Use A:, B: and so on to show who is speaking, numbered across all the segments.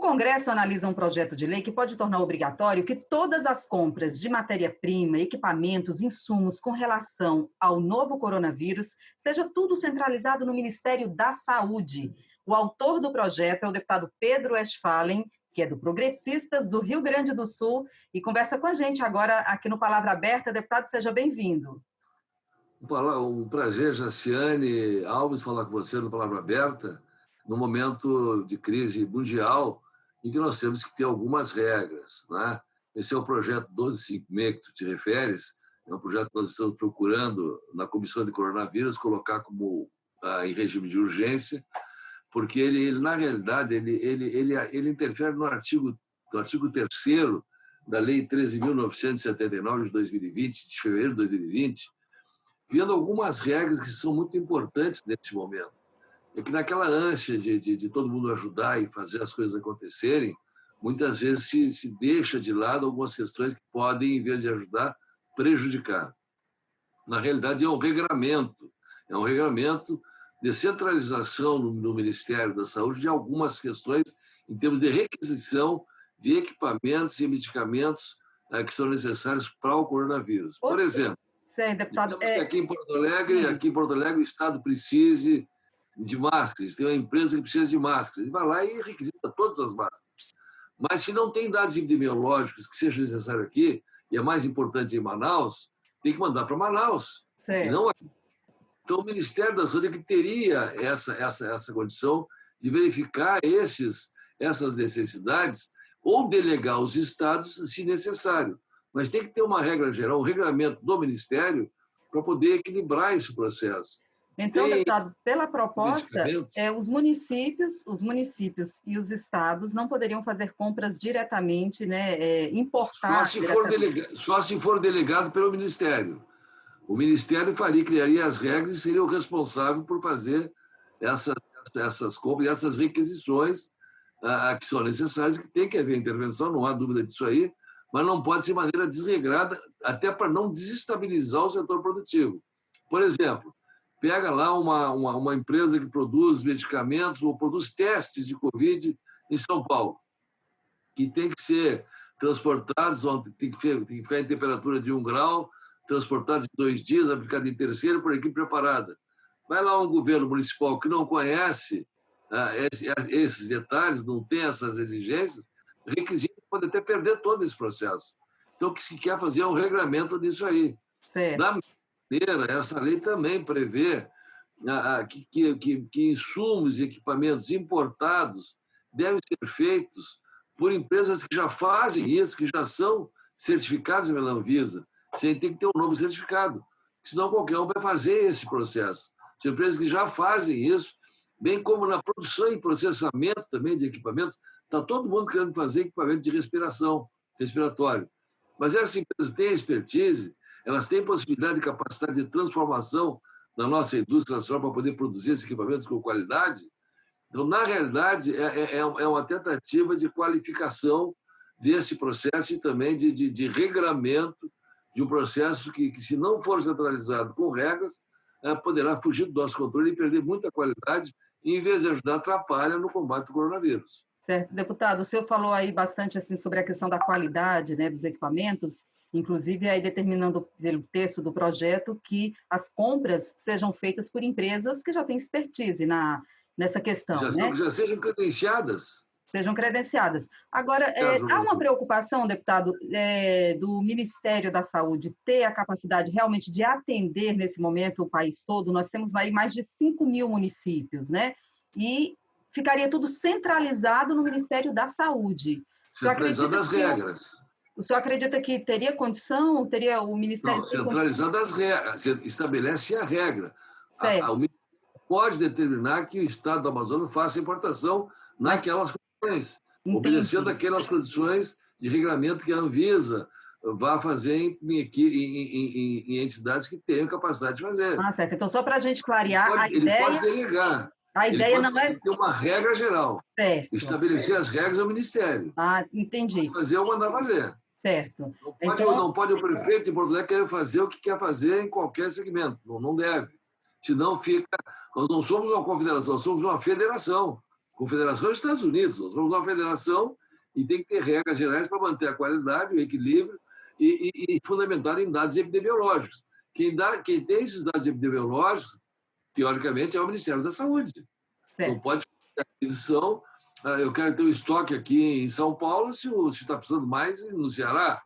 A: Congresso analisa um projeto de lei que pode tornar obrigatório que todas as compras de matéria-prima, equipamentos, insumos com relação ao novo coronavírus seja tudo centralizado no Ministério da Saúde. O autor do projeto é o deputado Pedro Westphalen, que é do Progressistas do Rio Grande do Sul, e conversa com a gente agora aqui no Palavra Aberta. Deputado, seja bem-vindo.
B: Um prazer, Jaciane Alves, falar com você no Palavra Aberta, no momento de crise mundial, em que nós temos que ter algumas regras, né? Esse é o projeto 1256 que tu te referes, é um projeto que nós estamos procurando, na Comissão de Coronavírus, colocar como em regime de urgência, porque ele na realidade, ele interfere no artigo 3º da Lei 13.979 de 2020, de fevereiro de 2020, criando algumas regras que são muito importantes nesse momento. É que naquela ânsia de todo mundo ajudar e fazer as coisas acontecerem, muitas vezes se deixa de lado algumas questões que podem, em vez de ajudar, prejudicar. Na realidade, é um regramento de centralização no Ministério da Saúde de algumas questões em termos de requisição de equipamentos e medicamentos que são necessários para o coronavírus. Por exemplo,
A: deputado,
B: que aqui em Porto Alegre, o Estado precise de máscaras, tem uma empresa que precisa de máscaras, e vai lá e requisita todas as máscaras. Mas se não tem dados epidemiológicos que seja necessário aqui, e é mais importante em Manaus, tem que mandar para Manaus. E não aqui. Então, o Ministério da Saúde é que teria essa condição de verificar essas necessidades ou delegar aos estados, se necessário. Mas tem que ter uma regra geral, um regulamento do Ministério para poder equilibrar esse processo.
A: Então, deputado, pela proposta, os municípios e os estados não poderiam fazer compras diretamente, né, importar.
B: Só se for delegado pelo Ministério. O Ministério criaria as regras e seria o responsável por fazer essas compras, essas requisições que são necessárias, que tem que haver intervenção, não há dúvida disso aí, mas não pode ser de maneira desregrada, até para não desestabilizar o setor produtivo. Por exemplo, pega lá uma empresa que produz medicamentos ou produz testes de Covid em São Paulo, que tem que ser transportados, tem que ficar em temperatura de 1 grau, transportados em 2 dias, aplicados em terceiro por equipe preparada. Vai lá um governo municipal que não conhece esses detalhes, não tem essas exigências, requisito pode até perder todo esse processo. Então, o que se quer fazer é um regramento disso aí.
A: Certo.
B: Da maneira, essa lei também prevê que insumos e equipamentos importados devem ser feitos por empresas que já fazem isso, que já são certificadas pela Anvisa, sem ter que ter um novo certificado, senão qualquer um vai fazer esse processo. São empresas que já fazem isso, bem como na produção e processamento também de equipamentos, está todo mundo querendo fazer equipamento de respiratório. Mas essas empresas têm expertise, elas têm possibilidade e capacidade de transformação na nossa indústria nacional para poder produzir esses equipamentos com qualidade. Então, na realidade, é uma tentativa de qualificação desse processo e também de regramento de um processo que, se não for centralizado com regras, poderá fugir do nosso controle e perder muita qualidade e, em vez de ajudar, atrapalha no combate ao coronavírus.
A: Certo. Deputado, o senhor falou aí bastante assim, sobre a questão da qualidade, né, dos equipamentos, inclusive aí determinando pelo texto do projeto que as compras sejam feitas por empresas que já têm expertise nessa questão.
B: Já sejam credenciadas.
A: Sejam credenciadas. Agora, há uma preocupação, deputado, do Ministério da Saúde ter a capacidade realmente de atender, nesse momento, o país todo. Nós temos aí mais de 5.000 municípios, né? E ficaria tudo centralizado no Ministério da Saúde.
B: Centralizado as regras.
A: O senhor acredita que teria condição, teria o Ministério...
B: Não, centralizado as regras, estabelece a regra.
A: Certo.
B: O Ministério pode determinar que o Estado do Amazonas faça importação naquelas condições, obedecendo aquelas condições de regulamento que a Anvisa vai fazer em entidades que tenham capacidade de fazer.
A: Certo. Então, só para a gente clarear a ideia...
B: Ele pode delegar.
A: A ideia não é...
B: ter uma regra geral.
A: Certo.
B: Estabelecer as regras ao Ministério.
A: Entendi.
B: Pode fazer ou mandar fazer.
A: Certo.
B: Não pode o prefeito de Porto Alegre querer fazer o que quer fazer em qualquer segmento. Não deve. Senão fica... Nós não somos uma confederação, somos uma federação. Confederação dos Estados Unidos. Nós somos uma federação e tem que ter regras gerais para manter a qualidade, o equilíbrio e fundamentado em dados epidemiológicos. Quem tem esses dados epidemiológicos, teoricamente, é o Ministério da Saúde.
A: Certo.
B: Não pode fazer aquisição. Eu quero ter um estoque aqui em São Paulo se está precisando mais no Ceará,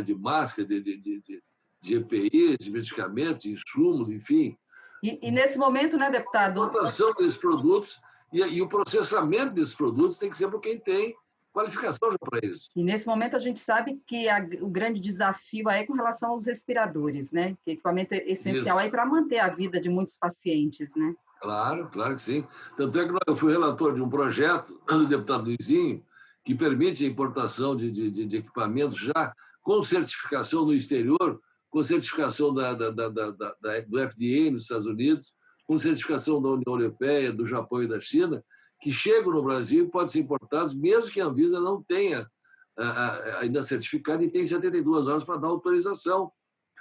B: de máscara, de EPIs, de medicamentos, de insumos, enfim.
A: E nesse momento, né, deputado?
B: A importação desses produtos e o processamento desses produtos tem que ser por quem tem qualificação já para isso.
A: E nesse momento a gente sabe que o grande desafio aí é com relação aos respiradores, né? Que equipamento é essencial aí para manter a vida de muitos pacientes, né?
B: Claro, claro que sim. Tanto é que eu fui relator de um projeto do deputado Luizinho que permite a importação de equipamentos já com certificação no exterior, com certificação do FDA nos Estados Unidos, com certificação da União Europeia, do Japão e da China, que chegam no Brasil e podem ser importados, mesmo que a Anvisa não tenha ainda certificado e tem 72 horas para dar autorização.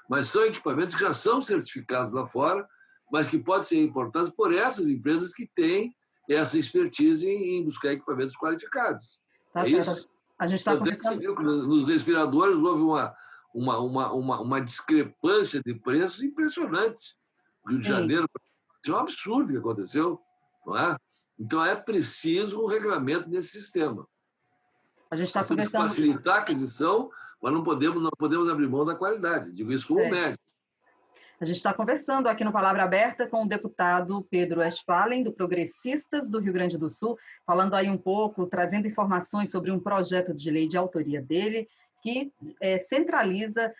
B: Mas são equipamentos que já são certificados lá fora, mas que podem ser importados por essas empresas que têm essa expertise em buscar equipamentos qualificados.
A: Tá
B: é
A: certo.
B: Isso?
A: A gente está
B: conversando... Você viu que nos respiradores houve uma discrepância de preços impressionante. Rio de Janeiro, é um absurdo o que aconteceu, não é? Então, é preciso um regulamento nesse sistema.
A: A gente está conversando...
B: facilitar a aquisição, mas não podemos abrir mão da qualidade. Digo isso como médico.
A: A gente está conversando aqui no Palavra Aberta com o deputado Pedro Westphalen, do Progressistas do Rio Grande do Sul, falando aí um pouco, trazendo informações sobre um projeto de lei de autoria dele, que centraliza,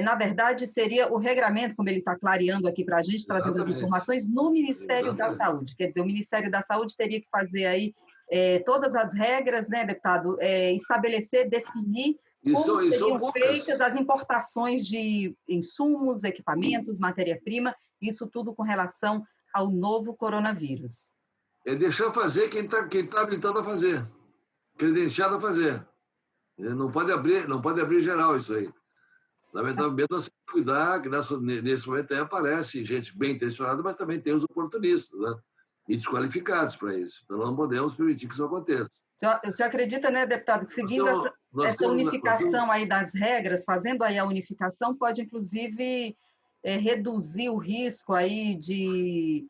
A: na verdade, seria o regramento, como ele está clareando aqui para a gente, trazendo as informações, no Ministério da Saúde. Quer dizer, o Ministério da Saúde teria que fazer aí todas as regras, né, deputado, estabelecer, definir como seriam feitas as importações de insumos, equipamentos, matéria-prima, isso tudo com relação ao novo coronavírus.
B: É deixar fazer quem tá habilitado a fazer, credenciado a fazer. Não pode abrir geral isso aí. Lamentavelmente, nós temos que cuidar que nesse momento aí aparece gente bem intencionada, mas também tem os oportunistas, né? E desqualificados para isso. Então, não podemos permitir que isso aconteça.
A: O senhor acredita, né, deputado, que seguindo essa unificação aí das regras, fazendo aí a unificação, pode, inclusive, reduzir o risco aí de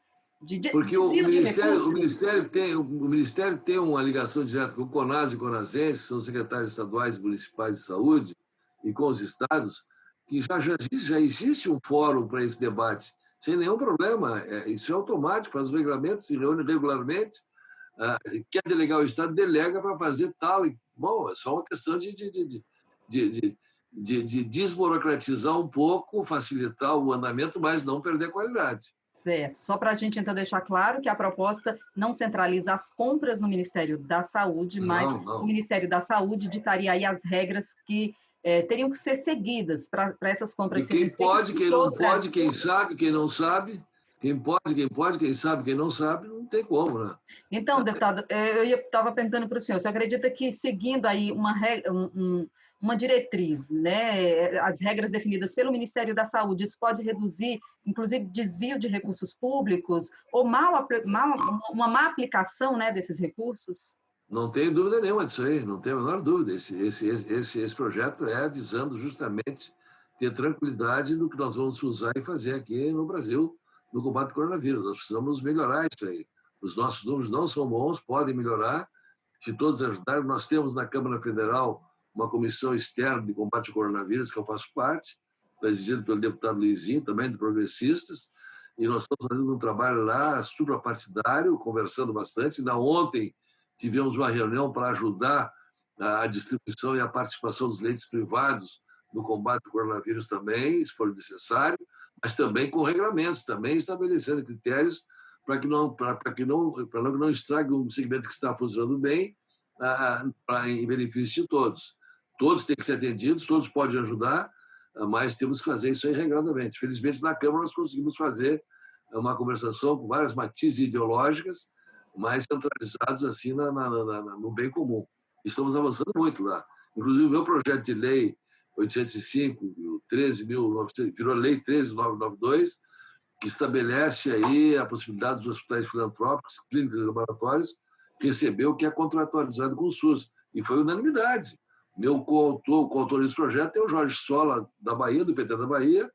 B: porque o Ministério tem uma ligação direta com o CONAS e CONASENS, que são secretários estaduais e municipais de saúde, e com os estados, que já existe um fórum para esse debate, sem nenhum problema. Isso é automático, faz os regulamentos, se reúne regularmente, quer delegar o estado, delega para fazer tal. Bom, é só uma questão de desburocratizar um pouco, facilitar o andamento, mas não perder qualidade.
A: Certo. Só para a gente, então, deixar claro que a proposta não centraliza as compras no Ministério da Saúde, mas o Ministério da Saúde ditaria aí as regras que teriam que ser seguidas para essas compras.
B: E quem pode, quem não pode, quem sabe, quem não sabe, quem pode, quem sabe, quem não sabe, não tem como, né?
A: Então, deputado, eu estava perguntando para o senhor, você acredita que seguindo aí uma diretriz, né, as regras definidas pelo Ministério da Saúde, isso pode reduzir, inclusive, desvio de recursos públicos ou uma má aplicação, né, desses recursos?
B: Não tenho dúvida nenhuma disso aí, não tenho a menor dúvida. Esse projeto é visando justamente ter tranquilidade no que nós vamos usar e fazer aqui no Brasil no combate ao coronavírus. Nós precisamos melhorar isso aí. Os nossos números não são bons, podem melhorar. Se todos ajudarem, nós temos na Câmara Federal uma comissão externa de combate ao coronavírus, que eu faço parte, presidido pelo deputado Luizinho, também do Progressistas, e nós estamos fazendo um trabalho lá suprapartidário, conversando bastante. Ainda ontem tivemos uma reunião para ajudar a distribuição e a participação dos leitos privados no combate ao coronavírus também, se for necessário, mas também com regulamentos, também estabelecendo critérios para que não estrague um segmento que está funcionando bem em benefício de todos. Todos têm que ser atendidos, todos podem ajudar, mas temos que fazer isso aí regradamente. Felizmente, na Câmara, nós conseguimos fazer uma conversação com várias matizes ideológicas, mais centralizados assim no bem comum. Estamos avançando muito lá. Inclusive, o meu projeto de lei 805, 13.900, virou lei 13.992, que estabelece aí a possibilidade dos hospitais filantrópicos, clínicas e laboratórios receber o que é contratualizado com o SUS. E foi unanimidade. Meu coautor desse projeto é o Jorge Sola, da Bahia, do PT da Bahia,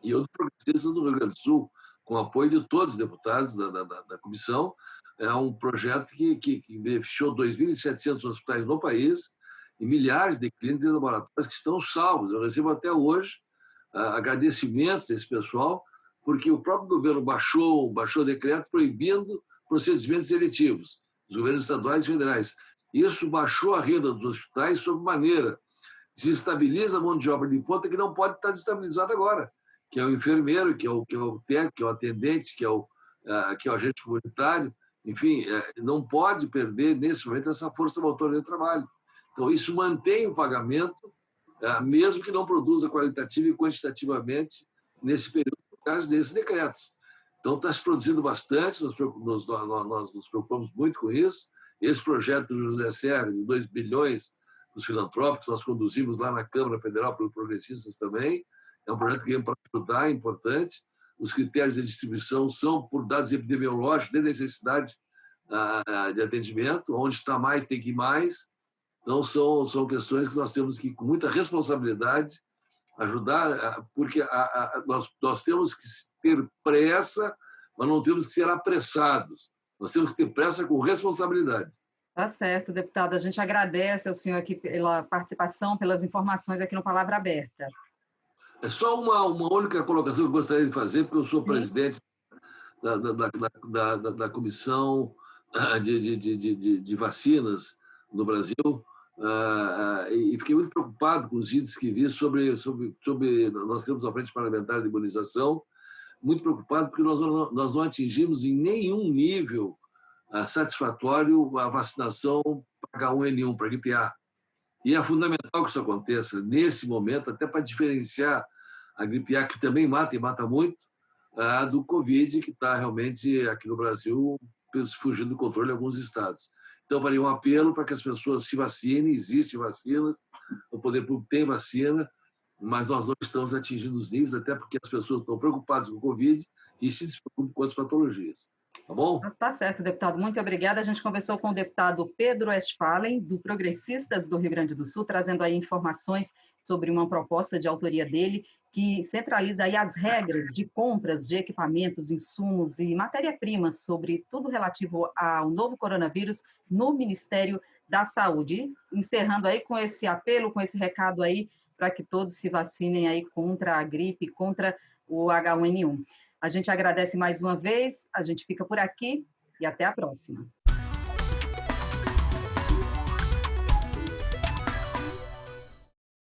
B: e eu do Progressistas do Rio Grande do Sul, com apoio de todos os deputados da comissão. É um projeto que beneficiou 2.700 hospitais no país e milhares de clínicas e laboratórios que estão salvos. Eu recebo até hoje agradecimentos desse pessoal, porque o próprio governo baixou decreto proibindo procedimentos seletivos, os governos estaduais e federais. Isso baixou a renda dos hospitais sob maneira, desestabiliza a mão de obra de ponta que não pode estar desestabilizada agora, que é o enfermeiro, que é o técnico, que é o atendente, que é o agente comunitário, enfim, não pode perder nesse momento essa força motora de trabalho. Então, isso mantém o pagamento, mesmo que não produza qualitativa e quantitativamente nesse período, por causa desses decretos. Então, está se produzindo bastante, nós nos preocupamos muito com isso. Esse projeto do José Serra, de 2 bilhões dos filantrópicos, nós conduzimos lá na Câmara Federal pelos progressistas também. É um projeto que vem para ajudar, é importante. Os critérios de distribuição são por dados epidemiológicos, de necessidade de atendimento. Onde está mais, tem que ir mais. Então, são questões que nós temos que, com muita responsabilidade, ajudar, porque nós temos que ter pressa, mas não temos que ser apressados. Nós temos que ter pressa com responsabilidade.
A: Tá certo, deputado. A gente agradece ao senhor aqui pela participação, pelas informações aqui no Palavra Aberta.
B: É só uma única colocação que eu gostaria de fazer, porque eu sou presidente da Comissão de Vacinas no Brasil, e fiquei muito preocupado com os índices que vi sobre nós temos a Frente Parlamentar de Imunização, muito preocupado porque nós não atingimos em nenhum nível satisfatório a vacinação para H1N1, para gripe A. E é fundamental que isso aconteça nesse momento, até para diferenciar a gripe A, que também mata e mata muito, do Covid, que está realmente aqui no Brasil fugindo do controle em alguns estados. Então, faria um apelo para que as pessoas se vacinem, existem vacinas, o poder público tem vacina, mas nós não estamos atingindo os níveis, até porque as pessoas estão preocupadas com o Covid e se despreocupam com as patologias. Tá bom?
A: Tá certo, deputado. Muito obrigada. A gente conversou com o deputado Pedro Westphalen, do Progressistas do Rio Grande do Sul, trazendo aí informações sobre uma proposta de autoria dele, que centraliza aí as regras de compras de equipamentos, insumos e matéria-prima sobre tudo relativo ao novo coronavírus no Ministério da Saúde. E encerrando aí com esse apelo, com esse recado aí, para que todos se vacinem aí contra a gripe, contra o H1N1. A gente agradece mais uma vez, a gente fica por aqui e até a próxima.